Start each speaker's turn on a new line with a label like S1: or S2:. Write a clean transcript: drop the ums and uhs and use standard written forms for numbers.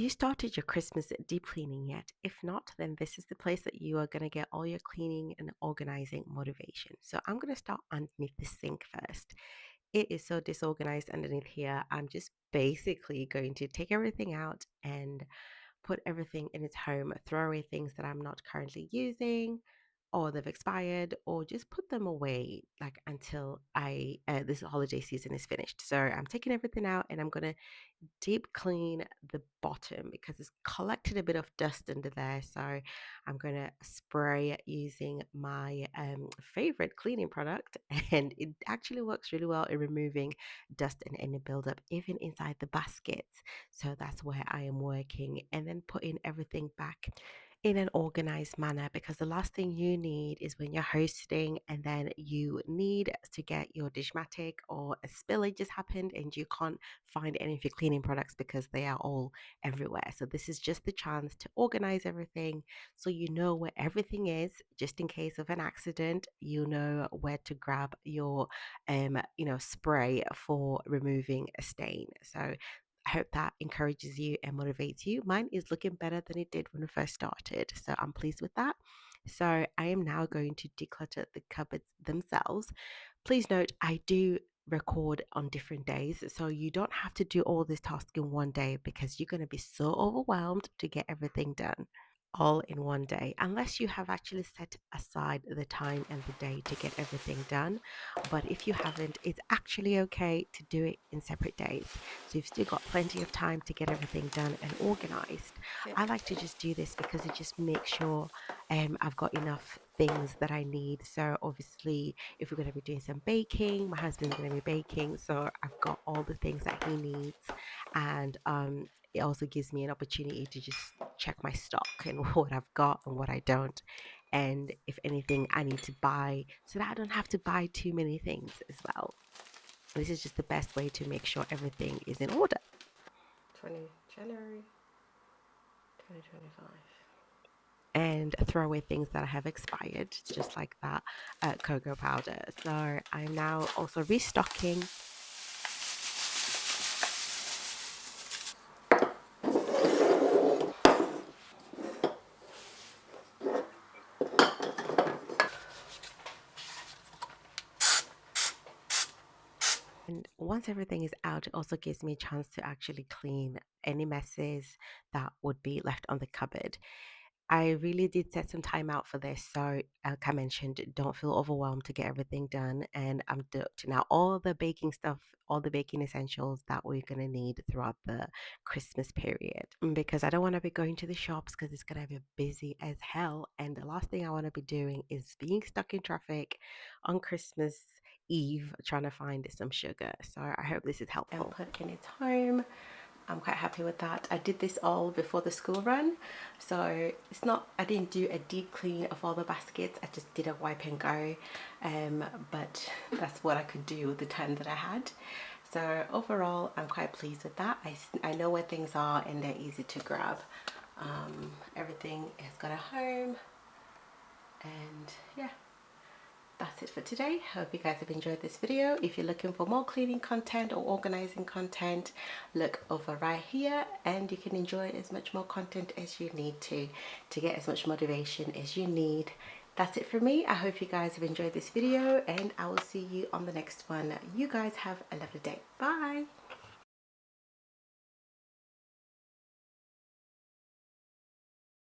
S1: you started your Christmas deep cleaning yet? If not, then this is the place that you are going to get all your cleaning and organizing motivation. So I'm going to start underneath the sink first. It is so disorganized underneath here. I'm just basically going to take everything out and put everything in its home, throw away things that I'm not currently using or they've expired, or just put them away like until I this holiday season is finished. So I'm taking everything out and I'm going to deep clean the bottom because it's collected a bit of dust under there. So I'm going to spray using my favorite cleaning product, and it actually works really well in removing dust and any buildup even inside the baskets. So that's where I am working, and then putting everything back in an organized manner, because the last thing you need is when you're hosting and then you need to get your dishmatic or a spillage has happened and you can't find any of your cleaning products because they are all everywhere. So this is just the chance to organize everything so you know where everything is, just in case of an accident. You know where to grab your spray for removing a stain. So I hope that encourages you and motivates you. Mine is looking better than it did when we first started, so I'm pleased with that. So I am now going to declutter the cupboards themselves. Please note, I do record on different days, so you don't have to do all this task in one day because you're going to be so overwhelmed to get everything done all in one day, unless you have actually set aside the time and the day to get everything done. But if you haven't, it's actually okay to do it in separate days, so you've still got plenty of time to get everything done and organized. I like to just do this because it just makes sure I've got enough things that I need. So obviously, if we're going to be doing some baking, my husband's going to be baking, so I've got all the things that he needs. And it also gives me an opportunity to just check my stock and what I've got and what I don't, and if anything I need to buy, so that I don't have to buy too many things as well. This is just the best way to make sure everything is in order. January 2025. And throw away things that have expired, just like that cocoa powder. So I'm now also restocking. And once everything is out, it also gives me a chance to actually clean any messes that would be left on the cupboard. I really did set some time out for this. So, like I mentioned, don't feel overwhelmed to get everything done. And I'm to now all the baking stuff, all the baking essentials that we're going to need throughout the Christmas period. Because I don't want to be going to the shops because it's going to be busy as hell. And the last thing I want to be doing is being stuck in traffic on Christmas Eve trying to find some sugar. So I hope this is helpful. And put in its home. I'm quite happy with that. I did this all before the school run, so it's not, I didn't do a deep clean of all the baskets, I just did a wipe and go, but that's what I could do with the time that I had. So overall, I'm quite pleased with that. I know where things are and they're easy to grab. Everything has got a home, and yeah, that's it for today. Hope you guys have enjoyed this video. If you're looking for more cleaning content or organizing content, look over right here and you can enjoy as much more content as you need to get as much motivation as you need. That's it for me. I hope you guys have enjoyed this video and I will see you on the next one. You guys have a lovely day. Bye.